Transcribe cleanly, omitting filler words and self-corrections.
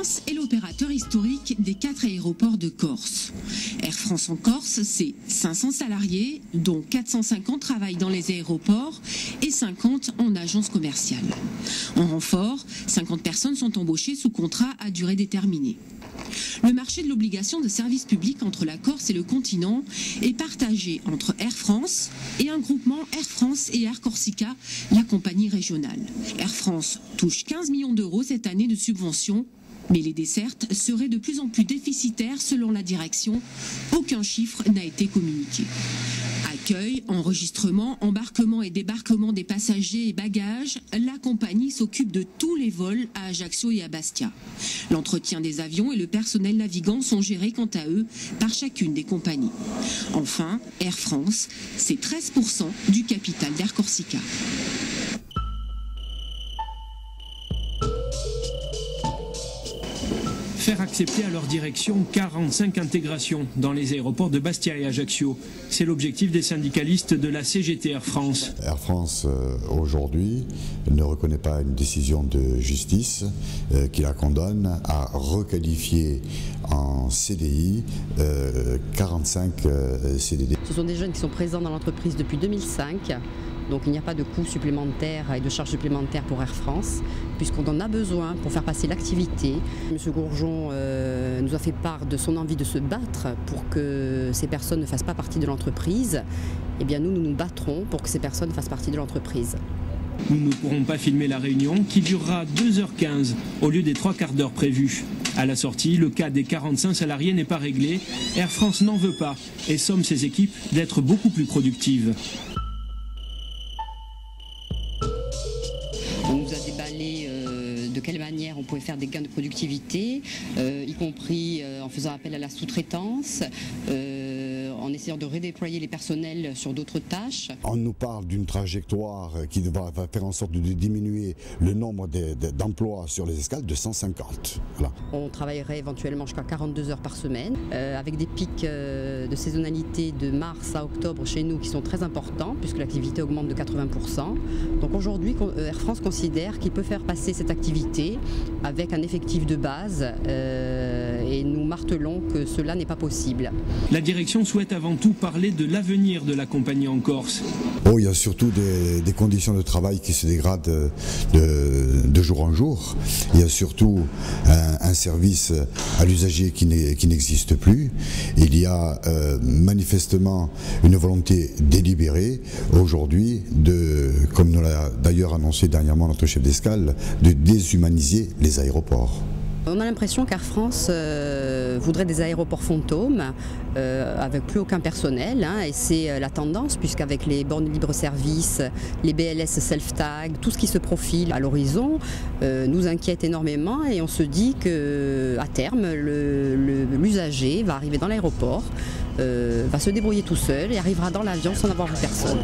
France est l'opérateur historique des 4 aéroports de Corse. Air France en Corse, c'est 500 salariés, dont 450 travaillent dans les aéroports et 50 en agence commerciale. En renfort, 50 personnes sont embauchées sous contrat à durée déterminée. Le marché de l'obligation de service public entre la Corse et le continent est partagé entre Air France et un groupement Air France et Air Corsica, la compagnie régionale. Air France touche 15 millions d'euros cette année de subventions, mais les dessertes seraient de plus en plus déficitaires selon la direction. Aucun chiffre n'a été communiqué. Accueil, enregistrement, embarquement et débarquement des passagers et bagages, la compagnie s'occupe de tous les vols à Ajaccio et à Bastia. L'entretien des avions et le personnel navigant sont gérés quant à eux par chacune des compagnies. Enfin, Air France, c'est 13% du capital d'Air Corsica. Faire accepter à leur direction 45 intégrations dans les aéroports de Bastia et Ajaccio. C'est l'objectif des syndicalistes de la CGT Air France. Air France, aujourd'hui, ne reconnaît pas une décision de justice qui la condamne à requalifier en CDI 45 CDD. Ce sont des jeunes qui sont présents dans l'entreprise depuis 2005. Donc il n'y a pas de coûts supplémentaires et de charges supplémentaires pour Air France, puisqu'on en a besoin pour faire passer l'activité. M. Gourjon nous a fait part de son envie de se battre pour que ces personnes ne fassent pas partie de l'entreprise. Eh bien nous nous battrons pour que ces personnes fassent partie de l'entreprise. Nous ne pourrons pas filmer la réunion qui durera 2h15 au lieu des 3/4 d'heure prévus. À la sortie, le cas des 45 salariés n'est pas réglé. Air France n'en veut pas et somme ses équipes d'être beaucoup plus productives. On nous a déballé de quelle manière on pouvait faire des gains de productivité, y compris en faisant appel à la sous-traitance, en essayant de redéployer les personnels sur d'autres tâches. On nous parle d'une trajectoire qui va faire en sorte de diminuer le nombre d'emplois sur les escales de 150. Voilà. On travaillerait éventuellement jusqu'à 42 heures par semaine, avec des pics de saisonnalité de mars à octobre chez nous qui sont très importants, puisque l'activité augmente de 80%. Donc aujourd'hui, Air France considère qu'il peut faire passer cette activité avec un effectif de base et nous martelons que cela n'est pas possible. La direction souhaite avant tout parler de l'avenir de la compagnie en Corse. Il y a surtout des conditions de travail qui se dégradent de jour en jour. Il y a surtout un service à l'usager qui n'existe plus. Il y a manifestement une volonté délibérée aujourd'hui, comme nous l'a d'ailleurs annoncé dernièrement notre chef d'escale, de déshumaniser les aéroports. On a l'impression qu'Air France voudrait des aéroports fantômes avec plus aucun personnel, et c'est la tendance, puisqu'avec les bornes libre-service, les BLS self-tag, tout ce qui se profile à l'horizon nous inquiète énormément et on se dit qu'à terme l'usager va arriver dans l'aéroport, va se débrouiller tout seul et arrivera dans l'avion sans avoir vu personne.